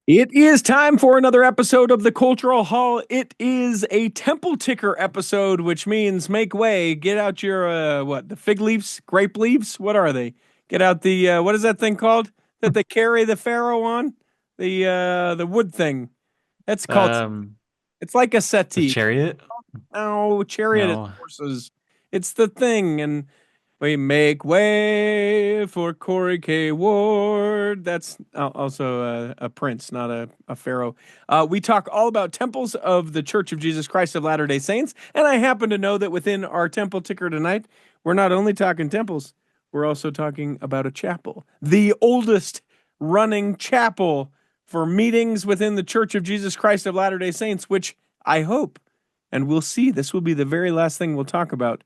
It is time for another episode of the Cultural Hall. It is a temple ticker episode, which means make way. Get out your the fig leaves, grape leaves. What are they? Get out the what is that thing called that they carry the pharaoh on? The wood thing. That's called. Um, It's like a the settee. chariot? No, chariot is No. horses. It's the thing, and we make way for Corey K. Ward. That's also a prince, not a pharaoh. We talk all about temples of the Church of Jesus Christ of Latter-day Saints, and I happen to know that within our temple ticker tonight, we're not only talking temples, we're also talking about a chapel, the oldest running chapel for meetings within the Church of Jesus Christ of Latter-day Saints, which I hope, and we'll see, this will be the very last thing we'll talk about.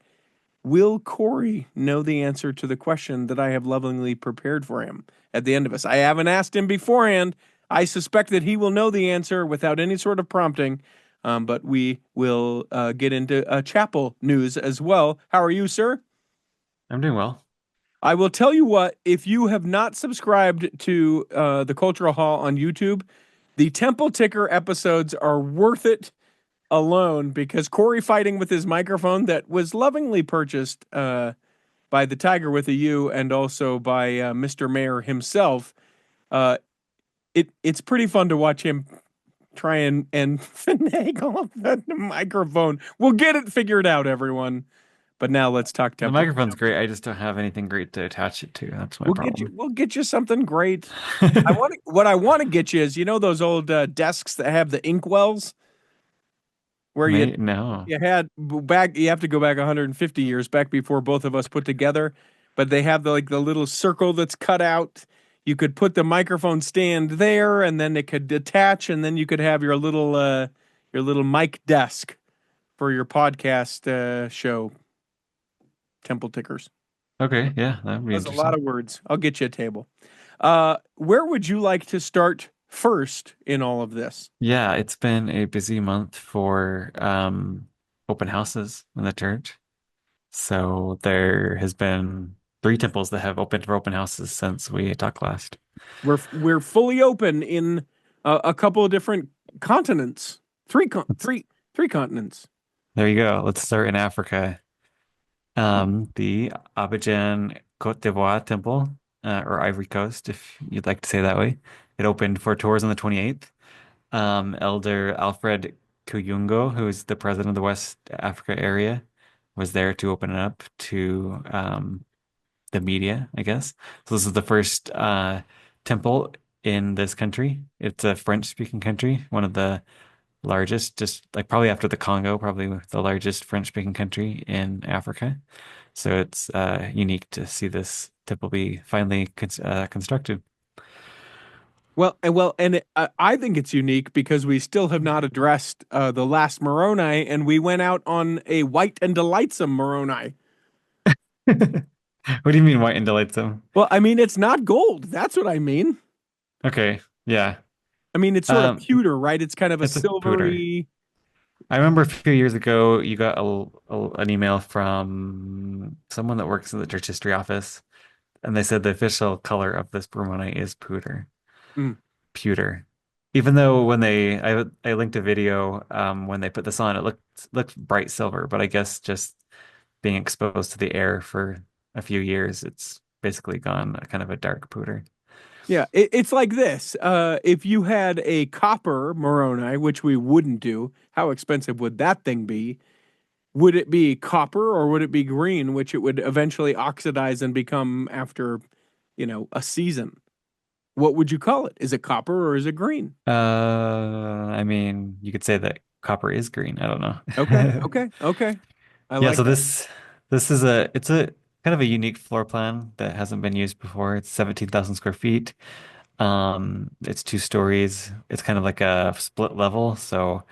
Will Corey know the answer to the question that I have lovingly prepared for him at the end of us? I haven't asked him beforehand. I suspect that he will know the answer without any sort of prompting. But we will get into chapel news as well. How are you, sir? I'm doing well. I will tell you what, if you have not subscribed to the Cultural Hall on YouTube, the Temple Ticker episodes are worth it alone because Corey fighting with his microphone that was lovingly purchased by the Tiger with a U and also by Mr. Mayor himself. Uh, it's pretty fun to watch him try and finagle the microphone. We'll get it figured out, everyone. But now let's talk The Temple. microphone's great. I just don't have anything great to attach it to. That's my We'll get you. problem. We'll get you something great. What I want to get you is those old desks that have the ink wells where No. you had back. You have to go back 150 years back before both of us put together, but they have the little circle that's cut out. You could put the microphone stand there, and then it could detach, and then you could have your little mic desk for your podcast show. Temple tickers. Okay, yeah, that would be That's a lot interesting. of words. I'll get you a table. Where would you like to start first in all of this? Yeah, it's been a busy month for open houses in the church. So there has been three temples that have opened for open houses since we talked last. We're fully open in a couple of different continents. Let's, Three continents. there you go. Let's start in Africa. The Abidjan Côte d'Ivoire Temple, or Ivory Coast, if you'd like to say that way. It opened for tours on the 28th. Elder Alfred Kyungu, who is the president of the West Africa area, was there to open it up to the media, I guess. So this is the first temple in this country. It's a French-speaking country, one of the largest, just like probably after the Congo, probably the largest French-speaking country in Africa. So it's unique to see this temple be finally constructed. I think it's unique because we still have not addressed the last Moroni, and we went out on a white and delightsome Moroni. What do you mean white and delightsome? Well, I mean, it's not gold. That's what I mean. Okay, yeah. I mean, it's sort of Um, pewter, right? It's kind of a it's a pooter. silvery. I remember a few years ago you got an email from someone that works in the church history office, and they said the official color of this Brumoni is pooter. Mm. Pewter. Even though I linked a video when they put this on, it looked bright silver, but I guess just being exposed to the air for a few years, it's basically gone kind of a dark pooter. Yeah, it's like this. If you had a copper Moroni, which we wouldn't do, how expensive would that thing be? Would it be copper or would it be green, which it would eventually oxidize and become after, a season? What would you call it? Is it copper or is it green? I mean, you could say that copper is green. I don't Okay, know. okay, okay. I Yeah, like so that. this is a kind of a unique floor plan that hasn't been used before. It's 17,000 square feet. It's two stories. It's kind of like a split level. So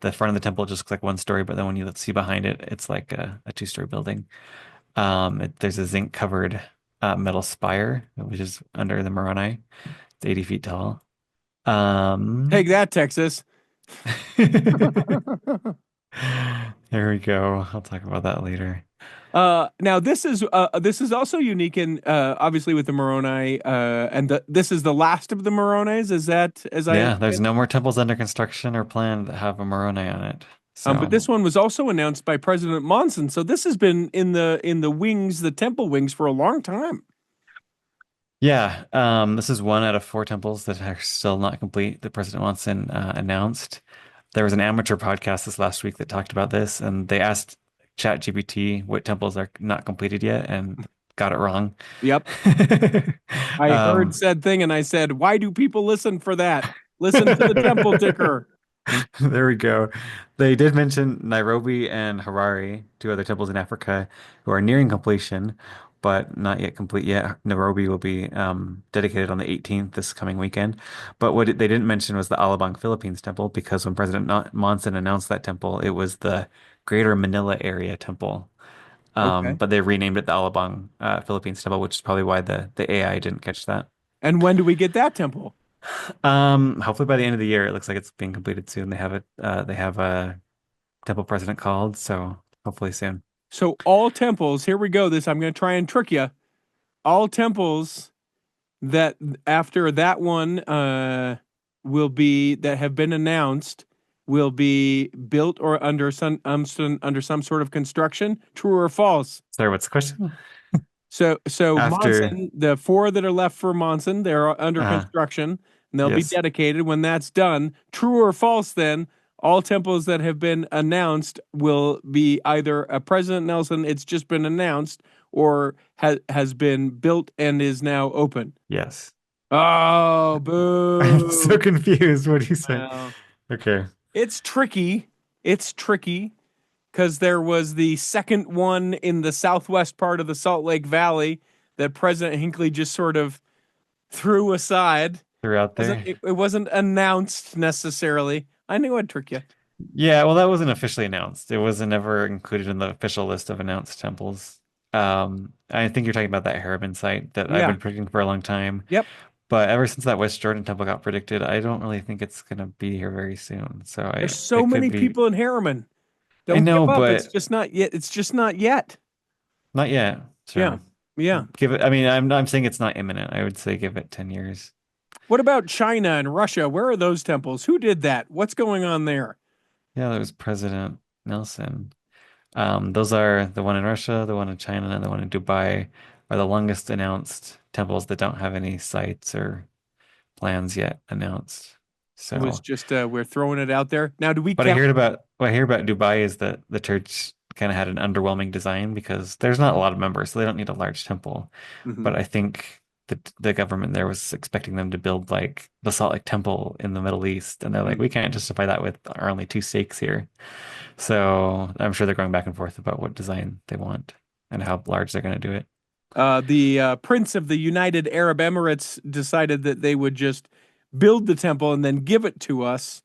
the front of the temple just looks like one story, but then when you see behind it, it's like a two-story building. There's a zinc covered metal spire, which is under the Moroni. It's 80 feet tall. Take Um, that, Texas. there we go. I'll talk about that later. Now this is also unique in obviously with the Moroni, and this is the last of the Moronis. Is that as I Yeah, there's understand? no more temples under construction or planned that have a Moroni on it. But So this one was also announced by President Monson. So this has been in the wings, the temple wings, for a long time. yeah, this is one out of four temples that are still not complete that President Monson announced. There was an amateur podcast this last week that talked about this, and they asked ChatGPT what temples are not completed yet and got it wrong. Yep, I heard Um, said thing, and I said, "Why do people listen for that? Listen to the temple ticker." there we go. They did mention Nairobi and Harare, two other temples in Africa, who are nearing completion, but not yet complete yet. Nairobi will be dedicated on the 18th this coming weekend. But they didn't mention was the Alabang, Philippines temple, because when President Monson announced that temple, it was the Greater Manila Area Temple. Okay. But they renamed it the Alabang, Philippines Temple, which is probably why the AI didn't catch that. And when do we get that temple? Hopefully by the end of the year, it looks like it's being completed soon. They have a temple president called, so hopefully soon. So all temples. Here we go. This I'm going to try and trick you. All temples that after that one will be that have been announced will be built or under some sort of construction. True or false? Sorry, what's the question? So After, Monson, the four that are left for Monson, they're under uh, construction and they'll be yes, dedicated when that's done. True or false? Then all temples that have been announced will be either a President Nelson. It's just been announced, or has been built and is now open. yes. Oh, I'm so boo. confused. What do you say? Well, Okay. it's tricky. It's tricky because there was the second one in the southwest part of the Salt Lake Valley that President Hinckley just sort of threw aside. They're out there. It wasn't announced necessarily. I knew I'd trick you. Yeah, well, that wasn't officially announced. It wasn't ever included in the official list of announced temples. I think you're talking about that Harriman site that I've Yeah. been predicting for a long time. Yep. But ever since that West Jordan temple got predicted, I don't really think it's gonna be here very soon. So There's I so it could many be. people in Harriman. I Don't give know, up. It's but just not yet. It's just not yet. not yet. Yeah. Sure. Yeah. Give it. I mean, I'm saying it's not imminent. I would say give it 10 years. What about China and Russia? Where are those temples? Who did that? What's going on there? Yeah, that was President Nelson. Those are the one in Russia, the one in China, and the one in Dubai are the longest announced temples that don't have any sites or plans yet announced. It was So, just we're throwing it out there. Now, do we what I count? heard about what I hear about Dubai is that the church kind of had an underwhelming design because there's not a lot of members, so they don't need a large temple. Mhm. But I think the government there was expecting them to build like the Salt Lake Temple in the Middle East, and they're like, we Mm. can't justify that with our only two stakes here. So I'm sure they're going back and forth about what design they want and how large they're going to do it. The Prince of the United Arab Emirates decided that they would just build the temple and then give it to us.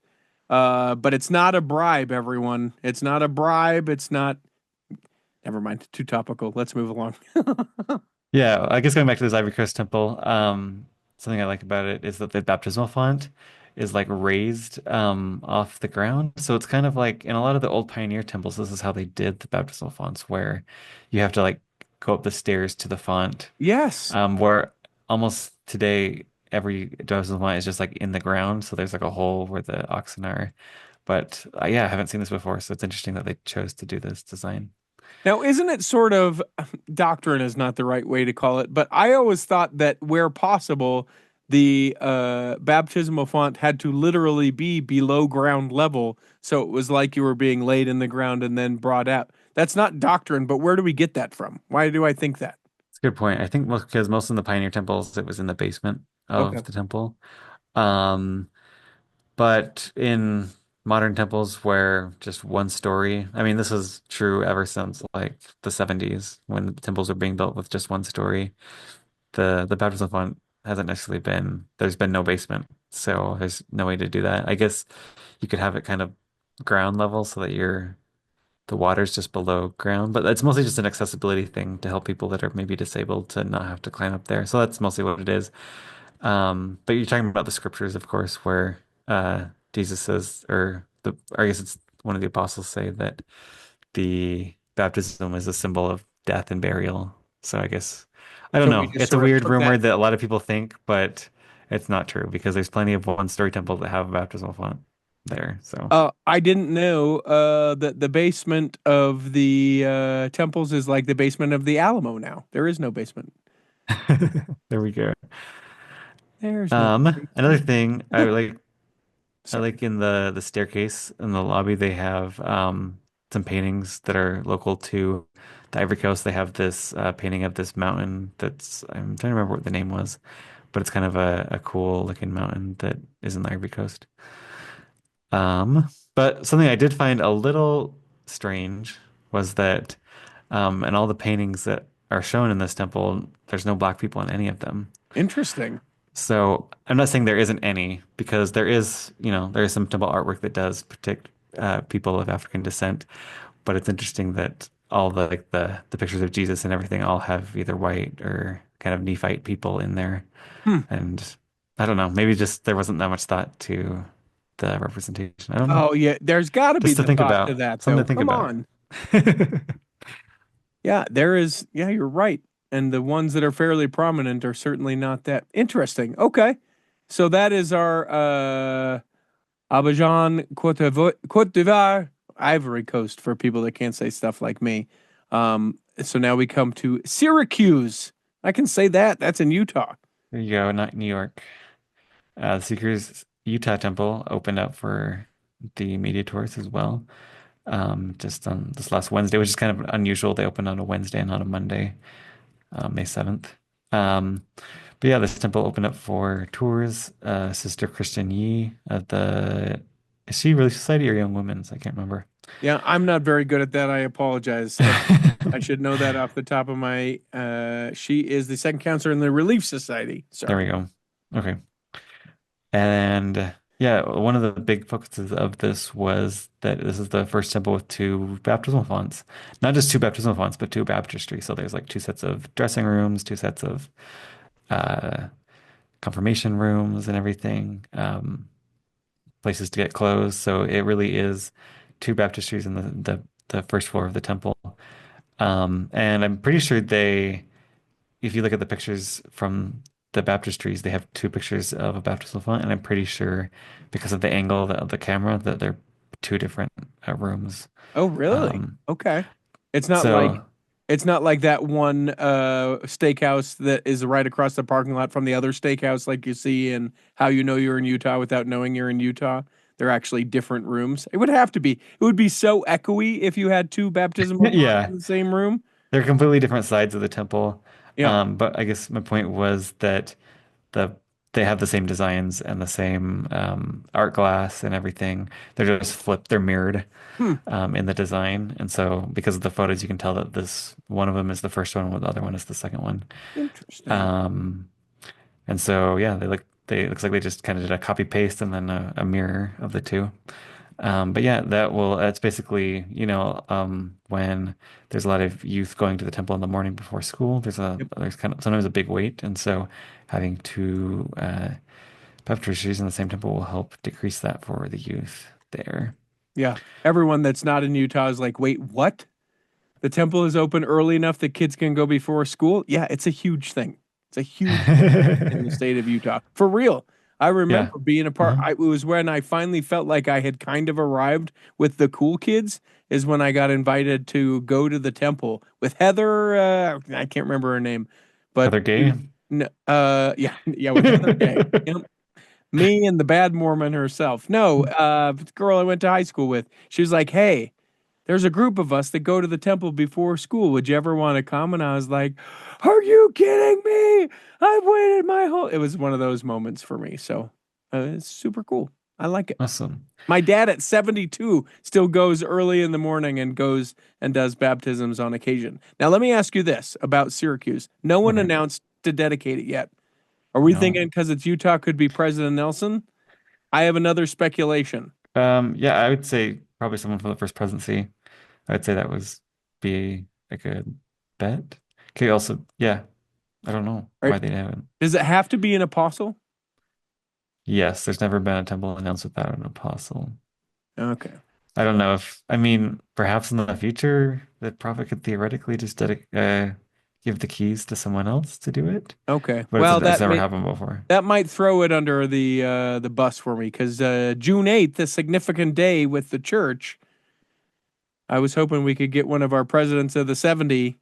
But it's not a bribe, everyone. It's not a bribe. It's not. Never mind. Too topical. Let's move along. Yeah, I guess going back to this Ivory Coast temple, something I like about it is that the baptismal font is like raised off the ground. So it's kind of like in a lot of the old pioneer temples, this is how they did the baptismal fonts, where you have to like go up the stairs to the font. Yes. Where almost today every baptismal font is just like in the ground, so there's like a hole where the oxen are. But yeah, I haven't seen this before, so it's interesting that they chose to do this design. Now, isn't it sort of doctrine is not the right way to call it, but I always thought that where possible, the baptismal font had to literally be below ground level. So it was like you were being laid in the ground and then brought out. That's not doctrine, but where do we get that from? Why do I think that? It's a good point. I think most because most of the pioneer temples it was in the basement Okay. of the temple. Um, but in modern temples where just one story, I mean, this is true ever since like the 70s when the temples were being built with just one story. The baptismal font hasn't necessarily been, there's been no basement. So there's no way to do that. I guess you could have it kind of ground level so that the water's just below ground, but it's mostly just an accessibility thing to help people that are maybe disabled to not have to climb up there. So that's mostly what it is. But you're talking about the scriptures, of course, where Jesus says, or I guess it's one of the apostles say that the baptism is a symbol of death and burial. So I guess I don't So we know. just It's a sort of weird took that. rumor that a lot of people think, but it's not true because there's plenty of one-story temples that have a baptismal font there. So I didn't know that the basement of the temples is like the basement of the Alamo now. There is no basement. there we go. There's no Another basement. thing I Sorry. like in the staircase in the lobby they have some paintings that are local to the Ivory Coast. They have this painting of this mountain that's I'm trying to remember what the name was, but it's kind of a cool looking mountain that is in the Ivory Coast. But something I did find a little strange was that in all the paintings that are shown in this temple, there's no black people in any of them. Interesting. So I'm not saying there isn't any because there is, there is some temple artwork that does protect people of African descent, but it's interesting that all the pictures of Jesus and everything all have either white or kind of Nephite people in there. Hmm. And I don't know, maybe just there wasn't that much thought to the representation. I don't know. Oh yeah, there's got to be Just to the think thought to about, that something though. to think Come about. on. Yeah, there is. Yeah, you're right. And the ones that are fairly prominent are certainly not that interesting. Okay. So that is our Abidjan, Cote d'Ivoire, Ivory Coast for people that can't say stuff like me. So now we come to Syracuse. I can say that. That's in Utah. There you go, not New York. The Seekers Utah Temple opened up for the media tours as well. Just on this last Wednesday, which is kind of unusual. They opened on a Wednesday and not a Monday, May 7th. Um, but yeah, this temple opened up for tours. Sister Christian Yi of the, is she Relief Society or Young Women's? I can't remember. Yeah, I'm not very good at that. I apologize. I should know that off the top of my she is the second counselor in the Relief Society. There Sorry. we go. Okay. And yeah, one of the big focuses of this was that this is the first temple with two baptismal fonts. Not just two baptismal fonts, but two baptistry. So there's like two sets of dressing rooms, two sets of uh, confirmation rooms and everything, places to get clothes. So it really is two baptistries in the first floor of the temple. And I'm pretty sure if you look at the pictures from the baptistries, they have two pictures of a baptismal font, and I'm pretty sure because of the angle of the camera that they're two different rooms. Oh, really? Um, Okay. It's not like so it's not like that one steakhouse that is right across the parking lot from the other steakhouse like you see in How You Know You're in Utah Without Knowing You're in Utah. They're actually different rooms. It would have to be. It would be so echoey if you had two baptismal fonts yeah, in the same room. they're completely different sides of the temple. Yeah. But I guess my point was that the they have the same designs and the same art glass and everything. They're just flipped, they're mirrored Hmm. in the design. And so because of the photos, you can tell that this one of them is the first one, while the other one is the second one. Interesting. Um, and so yeah, they looks like they just kind of did a copy paste and then a mirror of the two. But yeah, that's basically, when there's a lot of youth going to the temple in the morning before school, Yep. there's kind of sometimes a big wait. And so having two baptistries in the same temple will help decrease that for the youth there. Yeah. Everyone that's not in Utah is like, wait, what? The temple is open early enough that kids can go before school. Yeah, it's a huge thing. It's a huge thing in the state of Utah. For real. I Yeah. remember being a part. Uh-huh. It was when I finally felt like I had kind of arrived with the cool kids, is when I got invited to go to the temple with Heather. I can't remember her name, but Heather Gay. yeah, yeah, with Heather Gay. Yep. Me and the bad Mormon herself. No, the girl I went to high school with. She was like, "Hey, there's a group of us that go to the temple before school. Would you ever want to come?" And I was like, "Are you kidding me? I've waited my whole." It was one of those moments for me. So it's super cool. I like it. Awesome. My dad at 72 still goes early in the morning and goes and does baptisms on occasion. Now, let me ask you this about Syracuse. No one Okay. announced to dedicate it yet. Are we No. thinking because it's Utah could be President Nelson? I have another speculation. Yeah, I would say probably someone from the first presidency. I'd say that was be a good bet. Okay, also, yeah, I don't know Right? why they haven't. Does it have to be an apostle? Yes, there's never been a temple announced without an apostle. Okay. I don't know if, I mean, perhaps in the future, the prophet could theoretically just give the keys to someone else to do it, Okay. but Well, it's never happened before. that might throw it under the bus for me because June 8th, a significant day with the church. I was hoping we could get one of our presidents of the 70,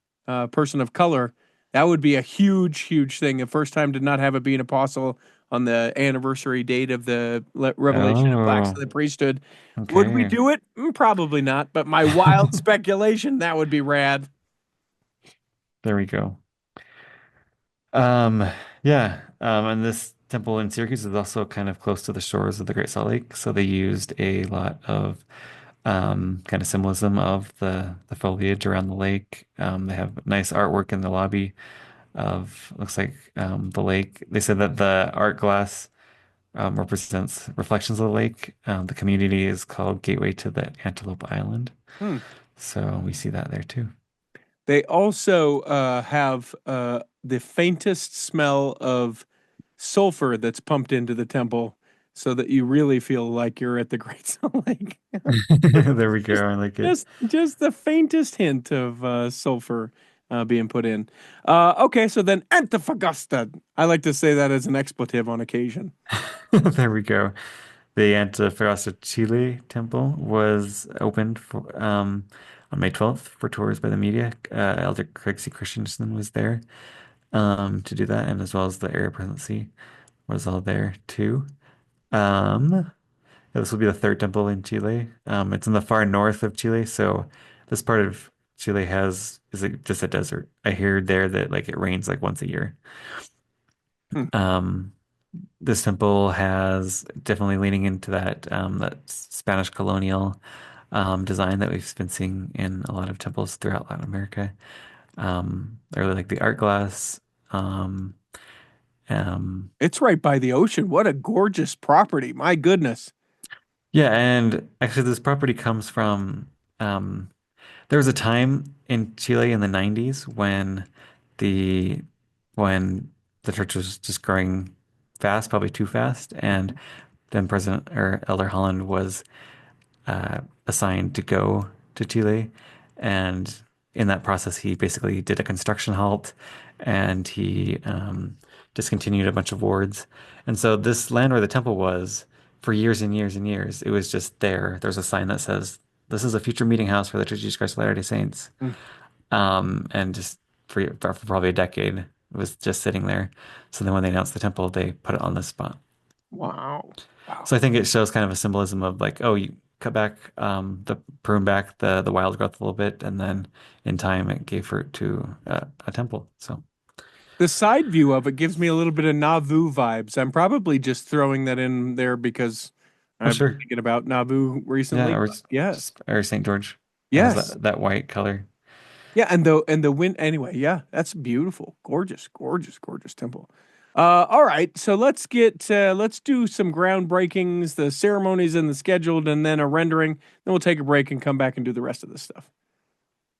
person of color. That would be a huge, huge thing. The first time to not have it be an apostle on the anniversary date of the revelation of blacks to Oh, the priesthood. Would we okay. do it? Probably not. But my wild speculation, that would be rad. There we go. Um, yeah. And this temple in Syracuse is also kind of close to the shores of the Great Salt Lake, so they used a lot of kind of symbolism of the foliage around the lake. They have nice artwork in the lobby of looks like the lake. They said that the art glass represents reflections of the lake. The community is called Gateway to the Antelope Island, Hmm. so we see that there too. They also have the faintest smell of sulfur that's pumped into the temple so that you really feel like you're at the Great Salt Lake. There we go. just I like it. just the faintest hint of sulfur being put in. Okay, so then Antofagasta. I like to say that as an expletive on occasion. There we go. The Antofagasta Chile temple was opened on May 12th for tours by the media. Elder Craig C Christensen was there to do that, and as well as the area presidency was all there too. Um, this will be the third temple in Chile. It's in the far north of Chile, so this part of Chile is it just a desert. I hear there that like it rains like once a year. Hmm. Um, this temple has definitely leaning into that Spanish colonial design that we've been seeing in a lot of temples throughout Latin America. I really like the art glass. Um, um, It's right by the ocean. What a gorgeous property. My goodness. yeah, and actually, this property comes from um, there was a time in Chile in the 90s the when the church was just growing fast, probably too fast, and then President or Elder Holland was assigned to go to Chile. And in that process, he basically did a construction halt and he discontinued a bunch of wards. And so, this land where the temple was for years and years and years, it was just there. There's a sign that says, "This is a future meeting house for the Church of Jesus Christ of Latter-day Saints." Hmm. And just for probably a decade, it was just sitting there. So then when they announced the temple, they put it on this spot. Wow. So Wow. I think it shows kind of a symbolism of like, oh, you cut back prune back the wild growth a little bit, and then in time it gave fruit to a temple. So The side view of it gives me a little bit of Nauvoo vibes. I'm probably just throwing that in there because oh I've been sure, thinking about Nauvoo yeah, recently. or But yeah. just or St. George has Yes. that white color. Yeah, and the wind anyway, yeah, that's beautiful. Gorgeous, gorgeous, gorgeous temple. All right, so let's do some groundbreakings, the ceremonies and the scheduled, and then a rendering. Then we'll take a break and come back and do the rest of this stuff.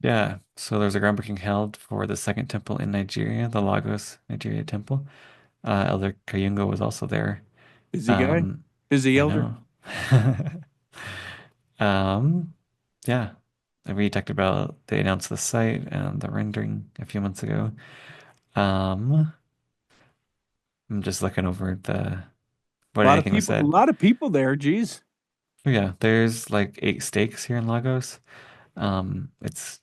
Yeah, so there's a groundbreaking held for the second temple in Nigeria, the Lagos, Nigeria temple. Elder Kayungo was also there. Busy guy, Um, busy I elder. know. Um, yeah, and we talked about they announced the site and the rendering a few months ago. Um, I'm just looking over what anything was A said. lot of people there. Geez, Oh, yeah, there's like 8 stakes here in Lagos. It's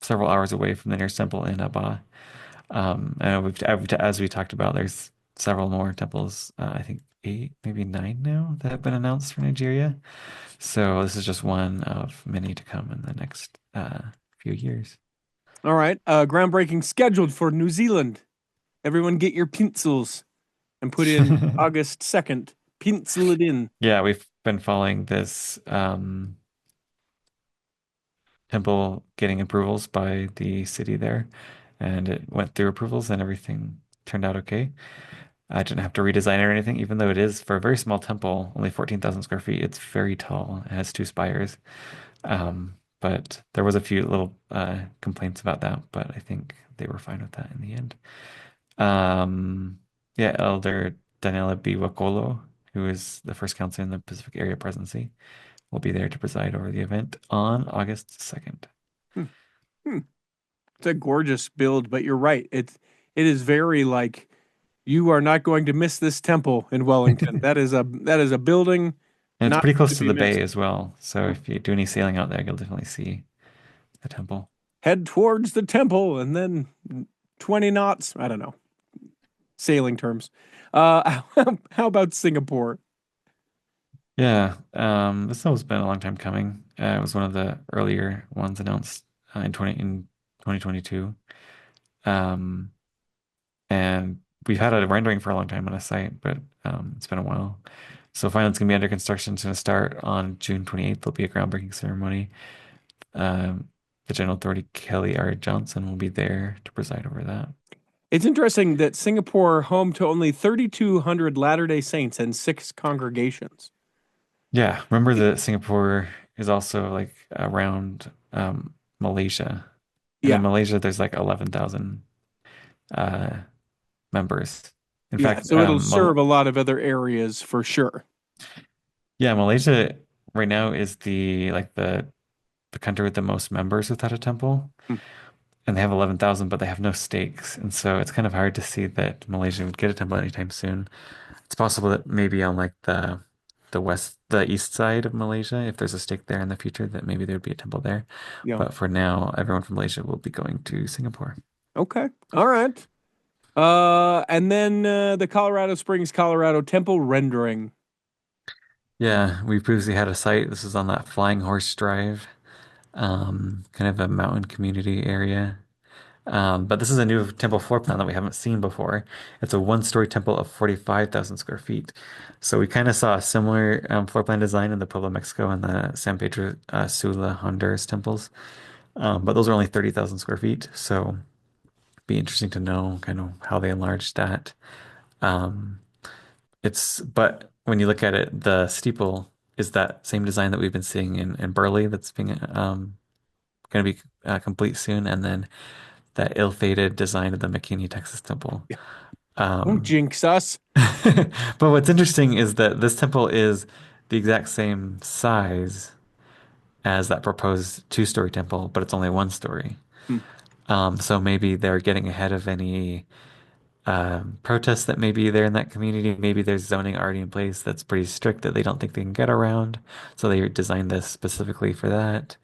several hours away from the nearest temple in Aba. And as we talked about, there's several more temples. I think 8, maybe 9 now that have been announced for Nigeria. So this is just one of many to come in the next few years. all right. Groundbreaking scheduled for New Zealand. Everyone, get your pencils and put in August 2nd. Pencil it in. Yeah, we've been following this temple getting approvals by the city there, and it went through approvals and everything turned out okay. I didn't have to redesign it or anything, even though it is for a very small temple, only 14,000 square feet. It's very tall. It has 2 spires. But there was a few little complaints about that, but I think they were fine with that in the end. Um, yeah, Elder Taniela B. Wakolo, who is the first counselor in the Pacific Area Presidency, will be there to preside over the event on August 2nd. Hmm. Hmm. It's a gorgeous build, but you're right. It is very like you are not going to miss this temple in Wellington. That is a building And it's not pretty to close to be the bay missed. as well. So Hmm. if you do any sailing out there, you'll definitely see the temple. Head towards the temple and then 20 knots. I don't know. Sailing terms. How about Singapore? Yeah, this has been a long time coming. It was one of the earlier ones announced in 2022. Um, and we've had a rendering for a long time on a site, but it's been a while. So finally, it's gonna be under construction. It's gonna start on June 28th. There'll be a groundbreaking ceremony. The General Authority Kelly R. Johnson will be there to preside over that. It's interesting that Singapore, home to only 3,200 Latter-day Saints and six congregations. Yeah, remember that Singapore is also like around Malaysia. And in Yeah, Malaysia, there's like 11,000 uh, members. In yeah. fact, So it'll serve a lot of other areas for sure. yeah, Malaysia right now is the country with the most members without a temple, Hmm. and they have 11,000, but they have no stakes, and so it's kind of hard to see that Malaysia would get a temple anytime soon. It's possible that maybe on like the east side of Malaysia, if there's a stake there in the future, that maybe there would be a temple there. Yeah. But for now, everyone from Malaysia will be going to Singapore. Okay. All right. And then the Colorado Springs, Colorado temple rendering. Yeah, we previously had a site. This is on that Flying Horse Drive, kind of a mountain community area. But this is a new temple floor plan that we haven't seen before. It's a one-story temple of 45,000 square feet. So we kind of saw a similar floor plan design in the Pueblo, Mexico and the San Pedro Sula, Honduras temples. But those are only 30,000 square feet. So it'd be interesting to know kind of how they enlarged that. Um, but when you look at it, the steeple is that same design that we've been seeing in Burley that's being going to be complete soon. And then that ill-fated design of the McKinney, Texas temple. Yeah. Don't Um, jinx us. but what's interesting is that this temple is the exact same size as that proposed two-story temple, but it's only one story. Hmm. So maybe they're getting ahead of any protests that may be there in that community. Maybe there's zoning already in place that's pretty strict that they don't think they can get around. So they designed this specifically for that.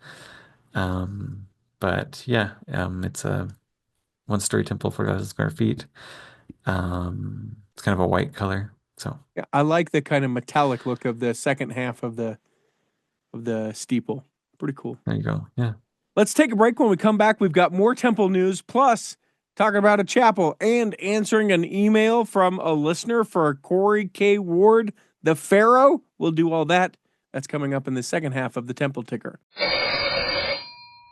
Um, but yeah, it's a one-story temple, 4,000 square feet. It's kind of a white color. So Yeah, I like the kind of metallic look of the second half of the steeple. Pretty cool. there you go. Yeah. Let's take a break. When we come back, we've got more temple news, plus talking about a chapel and answering an email from a listener for Corey K. Ward, the Pharaoh. We'll do all that. That's coming up in the second half of the Temple Ticker.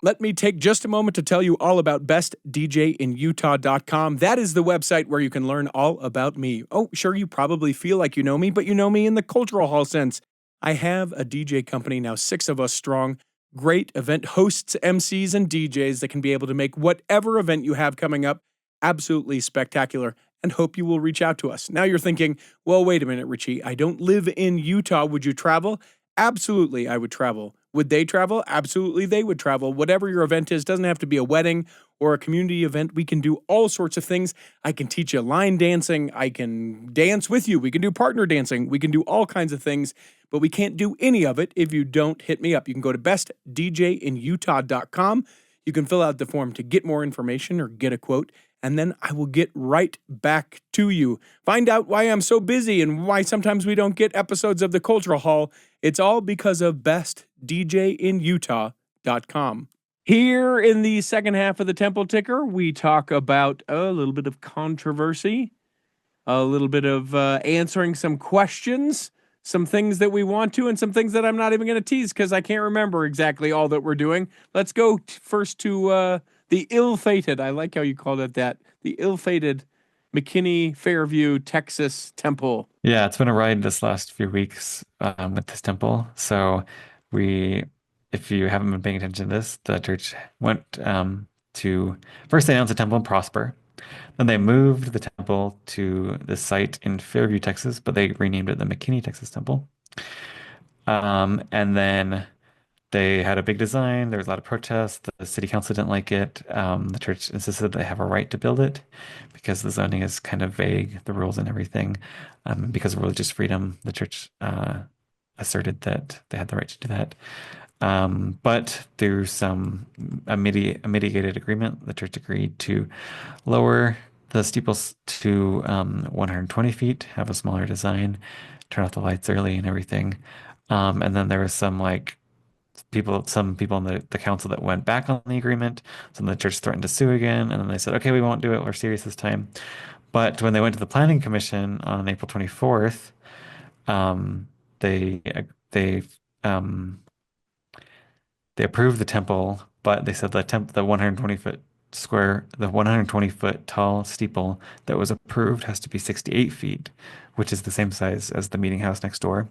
Let me take just a moment to tell you all about bestdjinutah.com. That is the website where you can learn all about me. Oh, sure, you probably feel like you know me, but you know me in the cultural hall sense. I have a DJ company, now 6 of us strong, great event hosts, MCs, and DJs that can be able to make whatever event you have coming up absolutely spectacular, and hope you will reach out to us. Now you're thinking, well, wait a minute, Richie, I don't live in Utah. Would you travel? Absolutely, I would travel. Would they travel? Absolutely, they would travel. Whatever your event is, doesn't have to be a wedding or a community event. We can do all sorts of things. I can teach you line dancing. I can dance with you. We can do partner dancing. We can do all kinds of things, but we can't do any of it if you don't hit me up. You can go to bestdjinutah.com. You can fill out the form to get more information or get a quote, and then I will get right back to you. Find out why I'm so busy and why sometimes we don't get episodes of the Cultural Hall. It's all because of bestdjinutah.com. Here in the second half of the Temple Ticker, we talk about a little bit of controversy, a little bit of answering some questions, some things that we want to, and some things that I'm not even going to tease because I can't remember exactly all that we're doing. Let's go first to the ill-fated. I like how you called it that. The ill-fated McKinney Fairview, Texas temple. Yeah, it's been a ride this last few weeks with this temple. So we, if you haven't been paying attention to this, the church went to first they announced the temple in Prosper. Then they moved the temple to the site in Fairview, Texas, but they renamed it the McKinney, Texas Temple. And then they had a big design. There was a lot of protests. The city council didn't like it. The church insisted they have a right to build it because the zoning is kind of vague, the rules and everything. Because of religious freedom, the church asserted that they had the right to do that. But through a mitigated agreement, the church agreed to lower the steeples to 120 feet, have a smaller design, turn off the lights early and everything. And then there was some people in the council that went back on the agreement. Some of the church threatened to sue again, and then they said, okay, we won't do it. We're serious this time. But when they went to the planning commission on April 24th, um, they they um, they approved the temple, but they said the 120 foot tall steeple that was approved has to be 68 feet, which is the same size as the meeting house next door.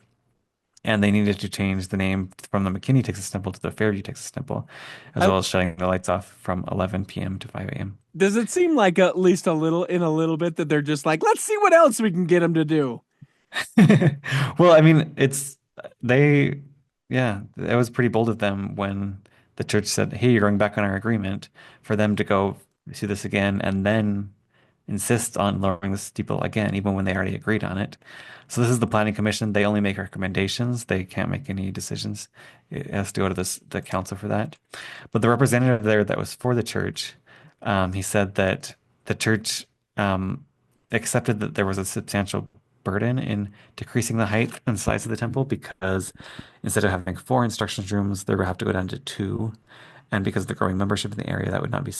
And they needed to change the name from the McKinney, Texas Temple to the Fairview, Texas Temple, as I, well as shutting the lights off from 11 p.m. to 5 a.m. does it seem like at least a little bit that they're just like, let's see what else we can get them to do? Well, I mean, they, yeah, it was pretty bold of them when the church said, hey, you're going back on our agreement for them to go do this again and then insist on lowering the steeple again, even when they already agreed on it. So this is the planning commission. They only make recommendations. They can't make any decisions. It has to go to the council for that. But the representative there that was for the church, he said that the church accepted that there was a substantial burden in decreasing the height and size of the temple because instead of having four instruction rooms, they would have to go down to two. And because of the growing membership in the area, that would not be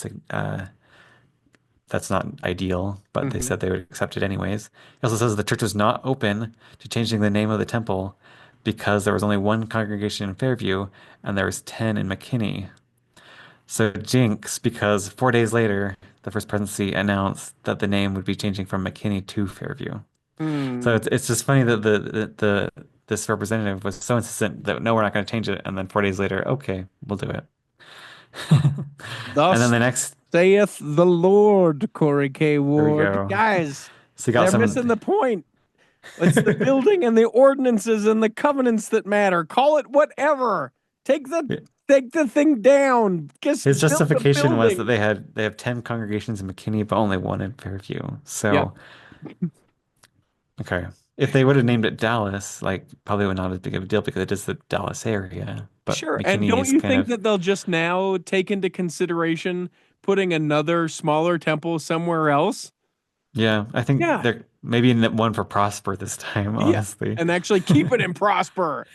that's not ideal, but they Hmm. said they would accept it anyways. He also says the church was not open to changing the name of the temple because there was only one congregation in Fairview and there was 10 in McKinney. So jinx, because 4 days later, the First Presidency announced that the name would be changing from McKinney to Fairview. So Hmm. it's just funny that the this representative was so insistent that no, we're not going to change it, and then 4 days later, okay, we'll do it. And then Thus the next, saith the Lord, Corey K. there we Ward. go. Guys, So you got they're some. missing the point. It's the building and the ordinances and the covenants that matter. Call it whatever. Take the take the thing down. Just His build the justification was that building. they have 10 congregations in McKinney, but only one in Fairview. Yep. So, okay. If they would have named it Dallas, like probably would not as big of a deal because it is the Dallas area. But Sure. And McKinney don't is you kind think of, that they'll just now take into consideration putting another smaller temple somewhere else? yeah, I think Yeah. they're maybe in one for Prosper this time, Yeah. honestly. And actually keep it in Prosper.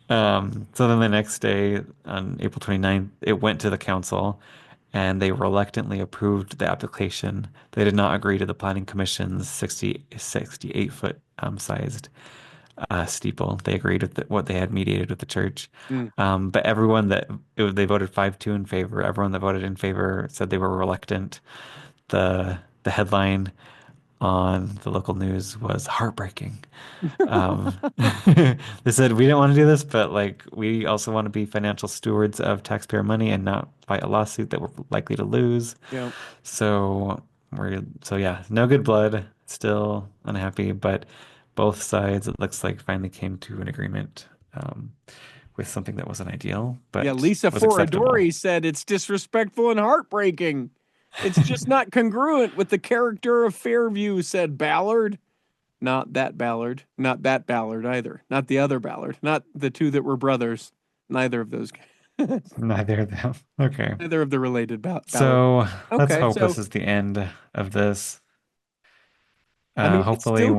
So then the next day, on April 29th, it went to the council and they reluctantly approved the application. They did not agree to the planning commission's 68 foot sized steeple. They agreed with what they had mediated with the church. Mm. But they voted 5-2 in favor. Everyone that voted in favor said they were reluctant. The headline on the local news was heartbreaking. Um, they said we don't want to do this, but like we also want to be financial stewards of taxpayer money and not fight a lawsuit that we're likely to lose. Yeah. So yeah, no good blood. Still unhappy, but both sides it looks like finally came to an agreement with something that wasn't ideal, Yeah. but Lisa was acceptable. Foradori said it's disrespectful and heartbreaking. It's just not congruent with the character of Fairview, said Ballard. Not that Ballard. Not that Ballard either. Not the other Ballard. Not the two that were brothers. Neither of those. Neither of them. Okay. Neither of the related Ballard. So let's Okay. hope this So, is the end of this. I mean, it's Hopefully, still,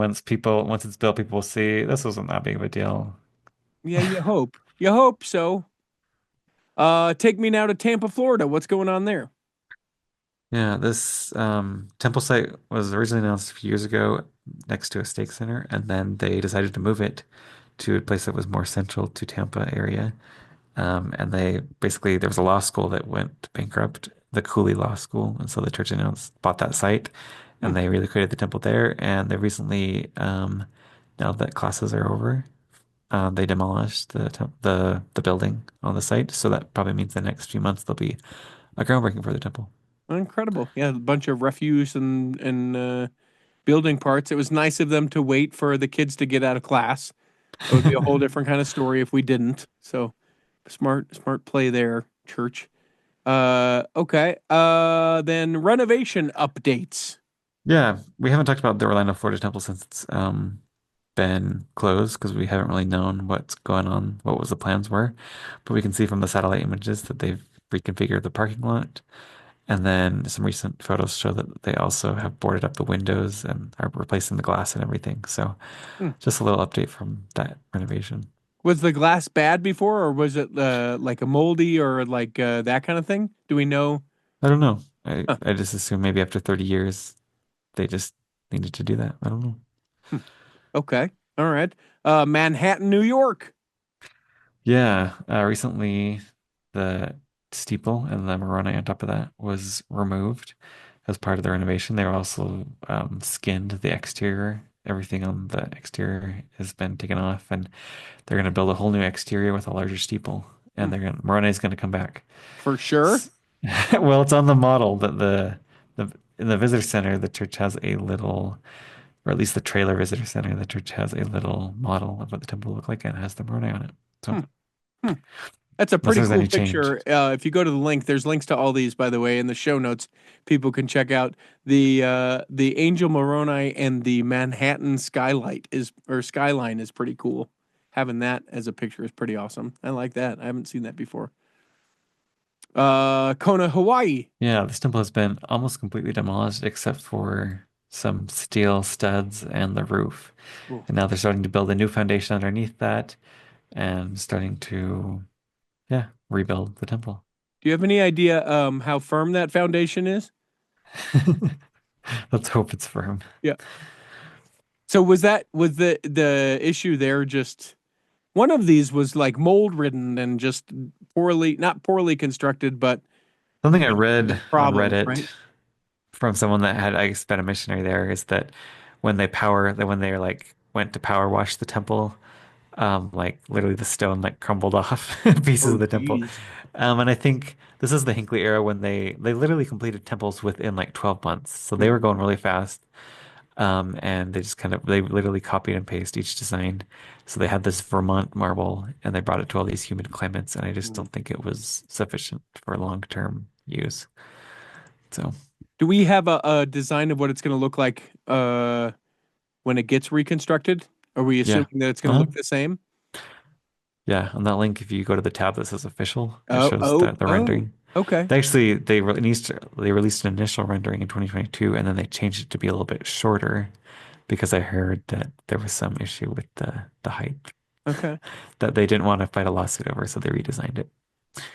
once it's built, people will see this wasn't that big of a deal. yeah, you hope. You hope so. Take me now to Tampa, Florida. What's going on there? Yeah, this temple site was originally announced a few years ago next to a stake center, and then they decided to move it to a place that was more central to Tampa area. And they basically there was a law school that went bankrupt, the Cooley Law School, and so the church announced bought that site, Hmm. and they relocated the temple there. And they recently, now that classes are over, they demolished the building on the site. So that probably means the next few months there'll be a groundbreaking for the temple. Incredible. Yeah, a bunch of refuse and building parts. It was nice of them to wait for the kids to get out of class. That would be a whole different kind of story if we didn't. So smart play there, church. Okay. Then renovation updates. Yeah, we haven't talked about the Orlando, Florida temple since it's been closed because we haven't really known what's going on, what was the plans were. But we can see from the satellite images that they've reconfigured the parking lot. And then some recent photos show that they also have boarded up the windows and are replacing the glass and everything. So Hmm. just a little update from that renovation. Was the glass bad before, or was it like a moldy or like that kind of thing? Do we know? I don't know. I, Huh. I just assume maybe after 30 years they just needed to do that. I don't know. Hmm. Okay. All right. Manhattan, New York. Yeah, recently the steeple and the Moroni on top of that was removed as part of the renovation. They also skinned the exterior. Everything on the exterior has been taken off, and they're going to build a whole new exterior with a larger steeple. Hmm. And Moroni is going to come back. For sure. S- Well, it's on the model that the in the visitor center, the church has a little, or at least the trailer visitor center, the church has a little model of what the temple will look like and it has the Moroni on it. So Hmm. Hmm. That's a unless pretty there's cool any change. picture. If you go to the link, there's links to all these, by the way, in the show notes. People can check out the Angel Moroni and the Manhattan skylight is or skyline is pretty cool. Having that as a picture is pretty awesome. I like that. I haven't seen that before. Kona, Hawaii. Yeah, this temple has been almost completely demolished except for some steel studs and the roof. Ooh. And now they're starting to build a new foundation underneath that and starting to, yeah, rebuild the temple. Do you have any idea how firm that foundation is? Let's hope it's firm. Yeah. So was the issue there just one of these was like mold ridden and just poorly not poorly constructed, but Something I the read on problems, Reddit right? from someone that had, I guess, been a missionary there is that when they like went to power wash the temple, like literally the stone like crumbled off pieces Oh, of the temple. geez. And I think this is the Hinckley era when they literally completed temples within like 12 months. So they Hmm. were going really fast. And they just kind of they literally copied and pasted each design. So they had this Vermont marble and they brought it to all these humid climates, and I just Hmm. don't think it was sufficient for long-term use. So Do we have a design of what it's going to look like when it gets reconstructed? Are we yeah. assuming that it's going to Uh-huh. look the same? Yeah, on that link, if you go to the tab that says official, it Oh, shows oh, the oh. rendering. Okay. They released an initial rendering in 2022, and then they changed it to be a little bit shorter because I heard that there was some issue with the height Okay. that they didn't want to fight a lawsuit over, so they redesigned it.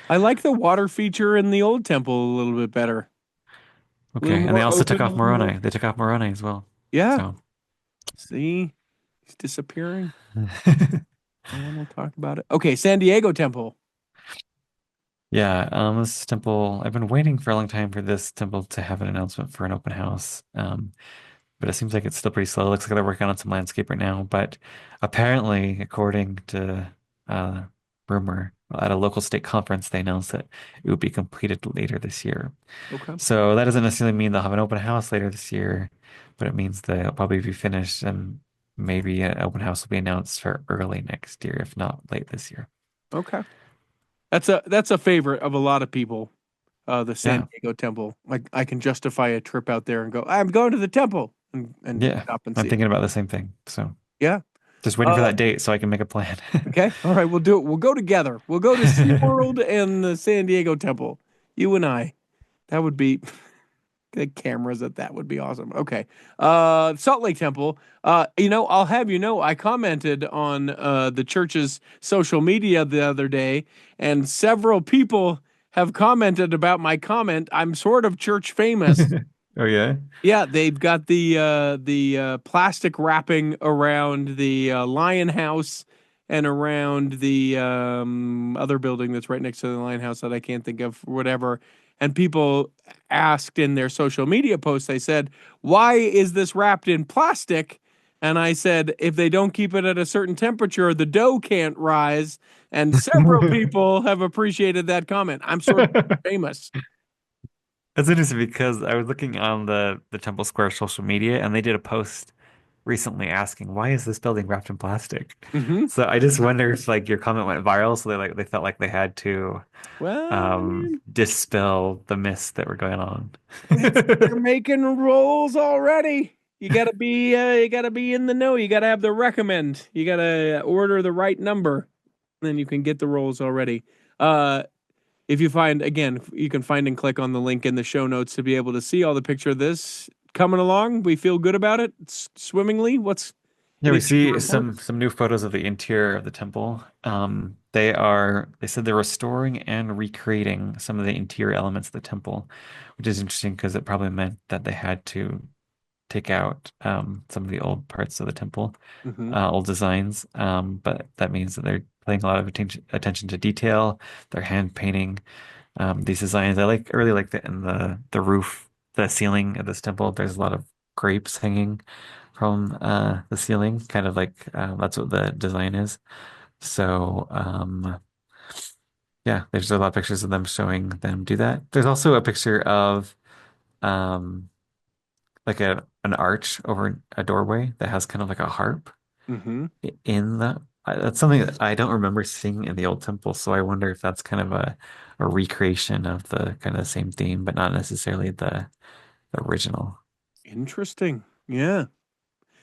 I like the water feature in the old temple a little bit better. A little Okay, and they more also took open, a off little more. Moroni. They took off Moroni as well. Yeah. So See, he's disappearing. No one will talk about it. Okay, San Diego temple. yeah, this temple, I've been waiting for a long time for this temple to have an announcement for an open house. But it seems like it's still pretty slow. It looks like they're working on some landscape right now. But apparently, according to uh, rumor, at a local state conference, they announced that it would be completed later this year. Okay. So that doesn't necessarily mean they'll have an open house later this year, but it means they'll probably be finished and maybe an open house will be announced for early next year, if not late this year. Okay. That's a favorite of a lot of people. The San Yeah, Diego temple. Like I can justify a trip out there and go, I'm going to the temple and yeah, stop and I'm see it. thinking about the same thing. So Yeah. just waiting for Uh, that date so I can make a plan. okay. All right. We'll do it. We'll go together. We'll go to SeaWorld and the San Diego temple. You and I. That would be the cameras at that would be awesome. Okay. Salt Lake Temple. I'll have you know, I commented on the church's social media the other day, and several people have commented about my comment. I'm sort of church famous. Oh yeah. Yeah, they've got the plastic wrapping around the Lion House and around the other building that's right next to the Lion House that I can't think of, whatever. And people asked in their social media posts, they said, "Why is this wrapped in plastic?" And I said, "If they don't keep it at a certain temperature, the dough can't rise." And several people have appreciated that comment. I'm sort of famous. That's interesting because I was looking on the Temple Square social media and they did a post recently asking, why is this building wrapped in plastic? Hmm. So I just wonder if like your comment went viral, so they felt like they had to Well, I mean, dispel the myths that were going on. they're making rules already. You gotta be in the know. You gotta have the recommend. You gotta order the right number. Then you can get the rolls already. Uh, if you find again, you can find and click on the link in the show notes to be able to see all the picture of this coming along. We feel good about it. Swimmingly. What's Yeah, we anything to see report? some new photos of the interior of the temple. They said they're restoring and recreating some of the interior elements of the temple, which is interesting because it probably meant that they had to take out some of the old parts of the temple, Hmm. old designs. But that means that they're paying a lot of attention to detail. They're hand painting these designs. I really like that in the roof, the ceiling of this temple. There's a lot of grapes hanging from the ceiling, kind of like that's what the design is. So yeah, there's a lot of pictures of them showing them do that. There's also a picture of um, like an arch over a doorway that has kind of like a harp Hmm. in the. That's something that I don't remember seeing in the old temple, so I wonder if that's kind of a recreation of the kind of the same theme, but not necessarily the original. Interesting. Yeah.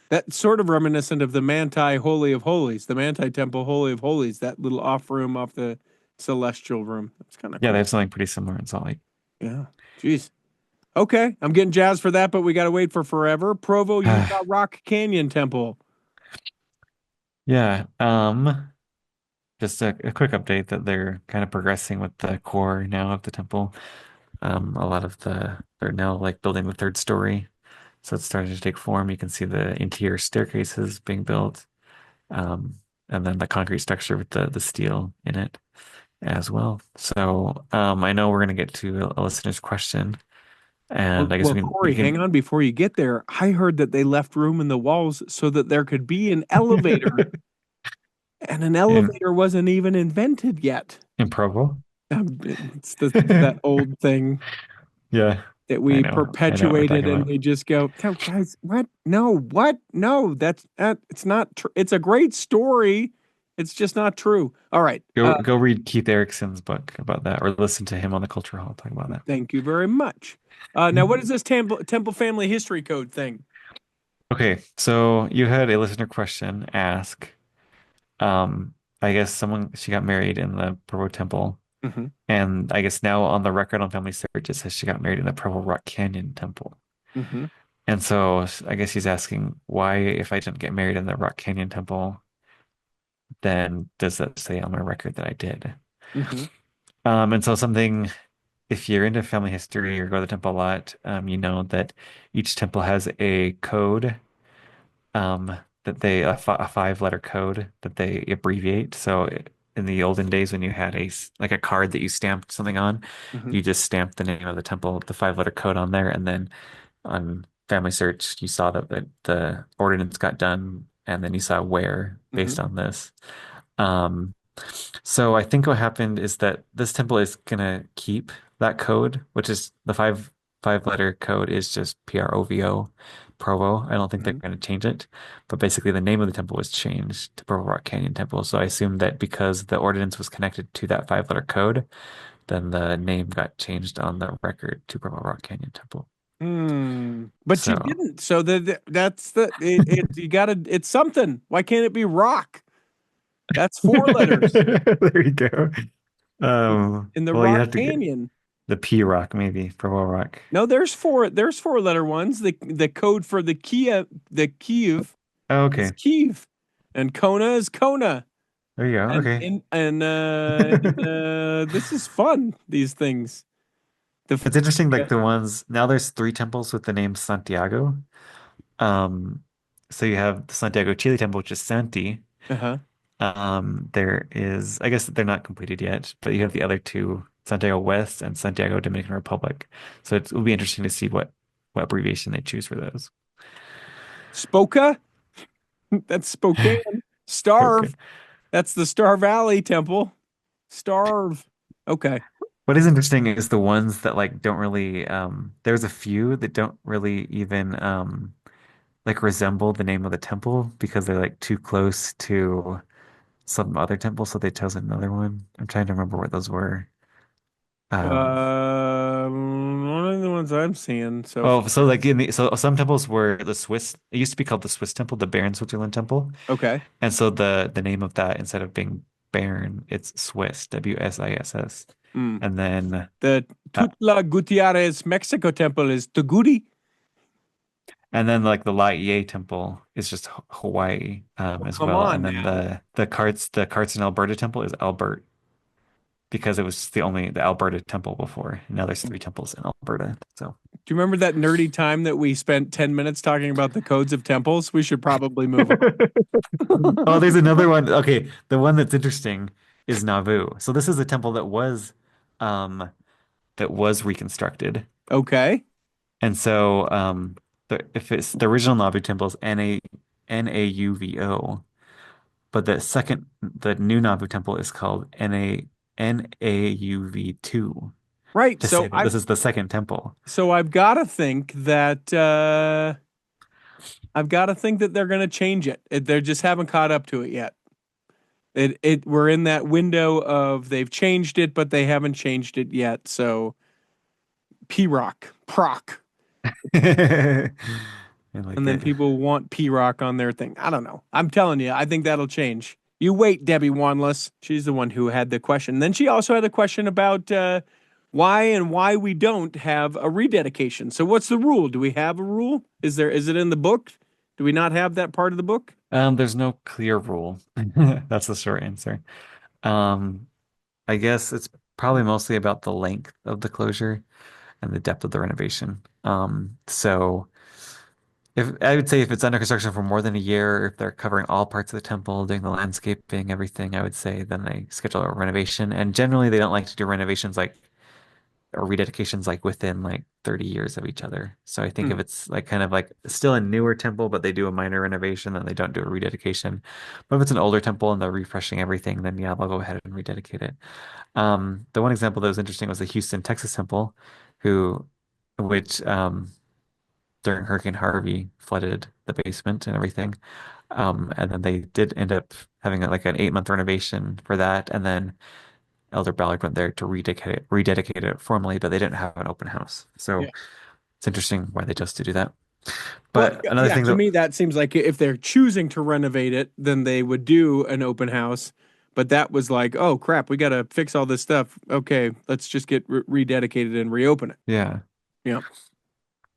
That's sort of reminiscent of the Manti Holy of Holies, the Manti Temple Holy of Holies, that little off room off the celestial room. That's kind of Yeah, they cool. have something pretty similar in Salt Lake. Yeah. Jeez. Okay. I'm getting jazzed for that, but we got to wait for forever. Provo, Utah Rock Canyon Temple. Yeah, just a quick update that they're kind of progressing with the core now of the temple. A lot of they're now like building the third story, so it's starting to take form. You can see the interior staircases being built, um, and then the concrete structure with the steel in it as well. So, I know we're gonna get to a listener's question, Well, and I guess well, we Corey, hang can. on before you get there. I heard that they left room in the walls so that there could be an elevator, and an in elevator wasn't even invented yet. in Provo. It's that old thing Yeah, that I we know what we're perpetuated, talking and about. they just go, "No, guys, what? No, what? No, that's it's not true. It's a great story. It's just not true." All right. Go read Keith Erickson's book about that, or listen to him on the Culture Hall talk about that. Thank you very much. Now, what is this Temple Family History Code thing? Okay, so you had a listener question ask. Um, I guess someone she got married in the Provo Temple, Hmm. and I guess now on the record on Family Search it says she got married in the Provo Rock Canyon Temple. Hmm. And so I guess he's asking why, if I didn't get married in the Rock Canyon Temple, then does that say on my record that I did? Hmm. And so something, if you're into family history or go to the temple a lot, you know that each temple has a code, um, that a five-letter code that they abbreviate. So in the olden days, when you had like a card that you stamped something on, Hmm. you just stamped the name of the temple, the five-letter code on there, and then on Family Search, you saw that the ordinance got done, and then you saw where Hmm. based on this. Um, so I think what happened is that this temple is gonna keep that code, which is the five letter code is just PROVO, Provo. I don't think they're Hmm. gonna change it. But basically the name of the temple was changed to Provo Rock Canyon Temple. So I assume that because the ordinance was connected to that five-letter code, then the name got changed on the record to Provo Rock Canyon Temple. Hmm. But you So didn't. So that's you gotta. It's something. Why can't it be rock? That's four letters there you go. in the Well, you Rock have to get Canyon. the P Rock maybe, Provo Rock. No, there's four. There's four-letter ones. The code for the Kiev Oh, is okay. Kiev, and Kona is Kona. There you go. Okay. This is fun. These things. It's interesting, Yeah. like the ones now there's three temples with the name Santiago. Um, so you have the Santiago Chile Temple, which is Santi. Uh-huh. There is, I guess they're not completed yet, but you have the other two, Santiago West and Santiago Dominican Republic. So it will be interesting to see what abbreviation they choose for those. Spoka. That's Spokane. Okay. Starve. That's the Star Valley Temple. Starve. Okay. What is interesting is the ones that like don't really there's a few that don't really even like resemble the name of the temple because they're like too close to some other temple, so they chose another one. I'm trying to remember what those were. Um, One of the ones I'm seeing so oh, so far. like so some temples were the Swiss. It used to be called the Swiss Temple, the Bern Switzerland Temple, Okay. and so the name of that instead of being Bern, it's Swiss, Wiss, Mm. and then The uh, Tutla Gutierrez Mexico temple is Tuguri. like the Laie Temple is just Hawaii Oh, as come well, on and then now. the Carts in Alberta Temple is Albert because it was the Alberta Temple before. Now there's three temples in Alberta, so. Do you remember that nerdy time that we spent 10 minutes talking about the codes of temples? We should probably move Oh, on. there's another one. Okay, the one that's interesting is Nauvoo. So this is a temple um that was reconstructed. Okay. And so if it's the original Nauvoo temple is Nauvo, but the new Nauvoo temple is called Nauv2 Right. to say that this is the second temple. So I've got to think that I've got to think that they're going to change it. They just haven't caught up to it yet. We're in that window of they've changed it, but they haven't changed it yet. So P Rock, Proc. I like And then it. people want P Rock on their thing. I don't know. I'm telling you, I think that'll change. You wait, Debbie Wanless. She's the one who had the question. Then she also had a question about why we don't have a rededication. So what's the rule? Do we have a rule? Is it in the book? Do we not have that part of the book? There's no clear rule. That's the short answer. Um, I guess it's probably mostly about the length of the closure and the depth of the renovation. So if I would say if it's under construction for more than a year, if they're covering all parts of the temple, doing the landscaping, everything, I would say then they schedule a renovation. And generally they don't like to do renovations like or rededications like within like 30 years of each other. So I think Hmm. if it's like kind of like still a newer temple, but they do a minor renovation, then they don't do a rededication. But if it's an older temple and they're refreshing everything, then yeah, they'll go ahead and rededicate it. The one example that was interesting was the Houston, Texas temple, who, which during Hurricane Harvey flooded the basement and everything. And then they did end up having like an 8 month renovation for that. And then Elder Ballard went there to rededicate it formally, but they didn't have an open house. Yeah. So it's interesting why they chose to do that. Well, But another yeah, thing to that, me that seems like if they're choosing to renovate it, then they would do an open house. But that was like, oh crap, we got to fix all this stuff. Okay, let's just get rededicated and reopen it. yeah. Yeah.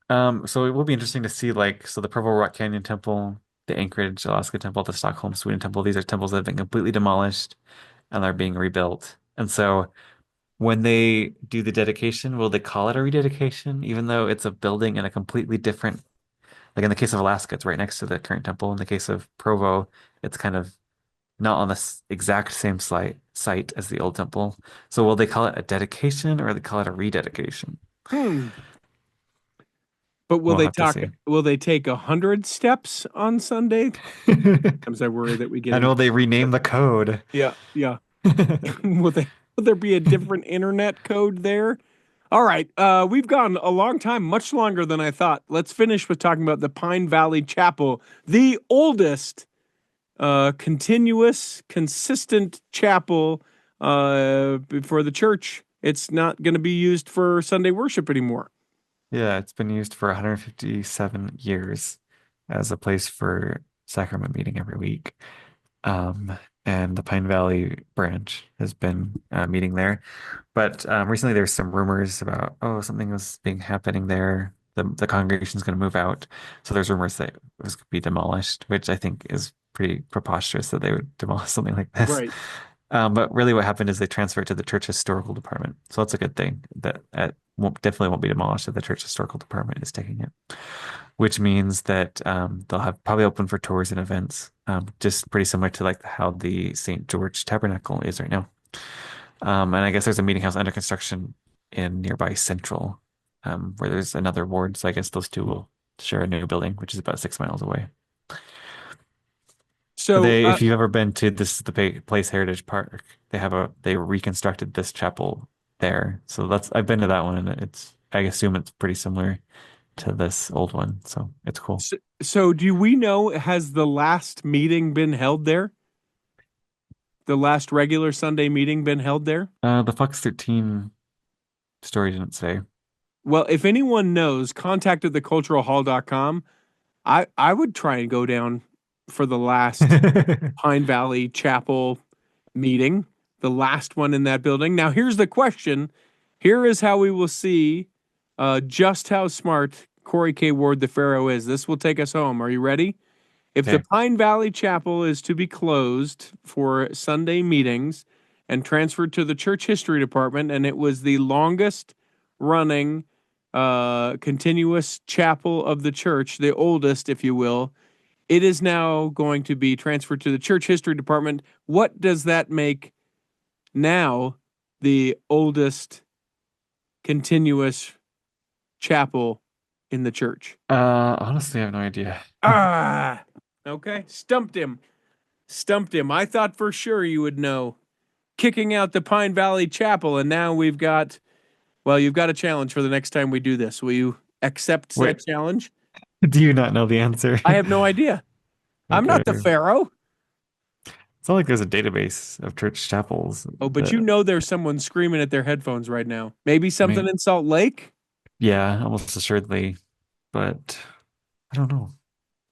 So it will be interesting to see like, so the Provo Rock Canyon Temple, the Anchorage, Alaska Temple, the Stockholm, Sweden Temple, these are temples that have been completely demolished and they're being rebuilt. And so when they do the dedication, will they call it a rededication, even though it's a building in a completely different, like in the case of Alaska, it's right next to the current temple. In the case of Provo, it's kind of not on the exact same site as the old temple. So will they call it a dedication or will they call it a rededication? Hmm. But will We'll they have to talk? see. Will they take 100 steps on Sunday? Sometimes I worry that we get And will into. they rename the code? Yeah, yeah. Will they? Will there be a different internet code there? All right. We've gone a long time, much longer than I thought. Let's finish with talking about the Pine Valley Chapel, the oldest continuous, consistent chapel for the church. It's not going to be used for Sunday worship anymore. Yeah, it's been used for 157 years as a place for sacrament meeting every week. Um, and the Pine Valley branch has been meeting there. But recently there's some rumors about, oh, something was being happening there. The congregation's going to move out. So there's rumors that it was going to be demolished, which I think is pretty preposterous that they would demolish something like this. Right. But really what happened is they transferred it to the church historical department. So that's a good thing that it definitely won't be demolished if the church historical department is taking it, which means that they'll have probably open for tours and events, just pretty similar to like how the St. George Tabernacle is right now. And I guess there's a meeting house under construction in nearby Central, where there's another ward. So I guess those two will share a new building, which is about 6 miles away. So, If you've ever been to the Place Heritage Park, they reconstructed this chapel there. So I've been to that one and I assume it's pretty similar to this old one. So it's cool. So do we know, has the last meeting been held there? The last regular Sunday meeting been held there? The Fox 13 story didn't say. Well, if anyone knows, contact at theculturalhall.com. I would try and go down for the last Pine Valley Chapel meeting, the last one in that building. Now, here's the question. Here is how we will see just how smart Corey K. Ward, the Pharaoh, is. This will take us home. Are you ready? If the Okay. Pine Valley Chapel is to be closed for Sunday meetings and transferred to the church history department, and it was the longest running continuous chapel of the church, the oldest, if you will, it is now going to be transferred to the church history department. What does that make now the oldest continuous chapel in the church? Honestly, I have no idea. Okay. Stumped him. I thought for sure you would know. Kicking out the Pine Valley Chapel, and now you've got a challenge for the next time we do this. Will you accept said Wait, challenge? do you not know the answer? I have no idea. I'm not the Okay. Pharaoh. It's not like there's a database of church chapels. Oh, but you know there's someone screaming at their headphones right now. Maybe something in Salt Lake? Yeah, almost assuredly, but I don't know.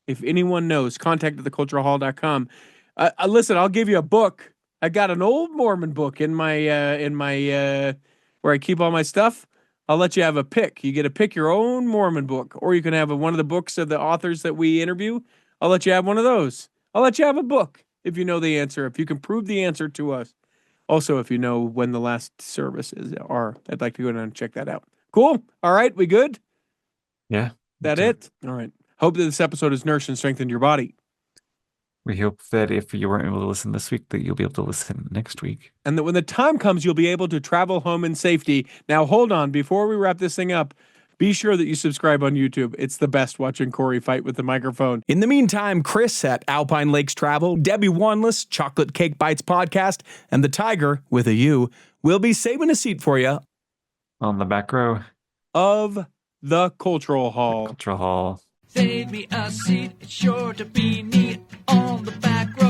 If anyone knows, contact at theculturalhall.com. Listen, I'll give you a book. I got an old Mormon book in my where I keep all my stuff. I'll let you have a pick. You get to pick your own Mormon book, or you can have one of the books of the authors that we interview. I'll let you have one of those. I'll let you have a book if you know the answer, if you can prove the answer to us. Also, if you know when the last services are, I'd like to go down and check that out. Cool. All right, we good? Yeah. That it? All right. Hope that this episode has nourished and strengthened your body. We hope that if you weren't able to listen this week, that you'll be able to listen next week. And that when the time comes, you'll be able to travel home in safety. Now, hold on. Before we wrap this thing up, be sure that you subscribe on YouTube. It's the best watching Corey fight with the microphone. In the meantime, Chris at Alpine Lakes Travel, Debbie Wanless, Chocolate Cake Bites Podcast, and the Tiger, with a U, will be saving a seat for you On the back row of the Cultural Hall. Cultural Hall. Save me a seat, it's sure to be neat on the back row.